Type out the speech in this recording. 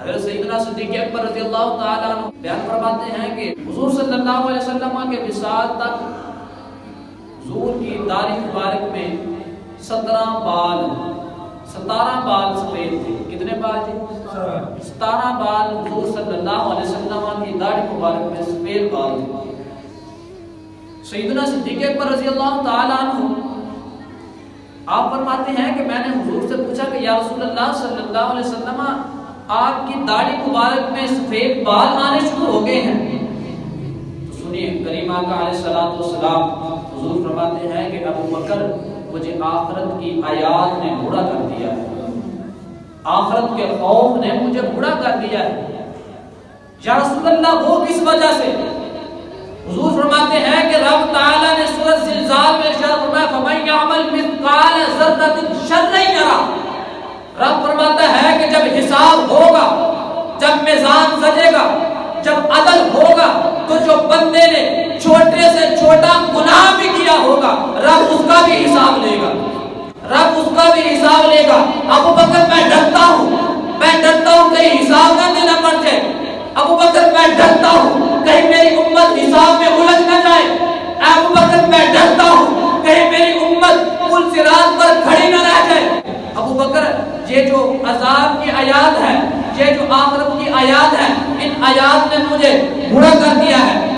حضرت سیدنا صدیق اکبر رضی اللہ تعالیٰ عنہ بیان فرماتے ہیں کہ حضور صلی اللہ علیہ وسلم کے وصال تک حضور کی داڑھی مبارک میں 17 بال سفید تھے. کتنے بال تھے؟ 17 بال حضور صلی اللہ علیہ وسلم کی داڑھی مبارک میں سفید بال تھے. سیدنا صدیق اکبر رضی اللہ تعالیٰ عنہ آپ فرماتے ہیں کہ میں نے حضور سے پوچھا کہ یا رسول اللہ صلی اللہ علیہ وسلم آپ کی داڑھی مبارک میں سفید بال آنے شروع ہو گئے ہیں. تو سنیے کریمہ کا علیہ الصلوۃ والسلام حضور فرماتے ہیں کہ ابو بکر مجھے آخرت کی آیات نے بوڑھا کر دیا ہے، آخرت کے خوف نے مجھے بوڑھا کر دیا ہے. یا رسول اللہ وہ کس وجہ سے؟ حضور فرماتے ہیں کہ رب تعالیٰ نے سورۃ زلزال میں ارشاد فرمایا فَمَن يَعْمَلْ مِثْقَالَ ذَرَّةٍ شَرًّا يَرَهُ. رب فرماتا ہے کہ جب حساب ہوگا، جب میزان سجے گا، جب عدل ہوگا، تو جو بندے نے چھوٹے سے چھوٹا گناہ بھی کیا ہوگا رب اس کا بھی حساب لے گا، رب اس کا بھی حساب لے گا. ابو بکر میں ڈرتا ہوں کہیں حساب نہ دینا پڑ جائے. ابو بکر میں ڈرتا ہوں کہیں میری امت حساب میں الجھ نہ جائے. ابو بکر میں ڈرتا ہوں کہیں میری امت پل صراط پر کھڑی نہ رہ جائے. ابو بکر یہ جو عذاب کی آیات ہے، یہ جو آخرت کی آیات ہے، ان آیات نے مجھے بوڑھا کر دیا ہے.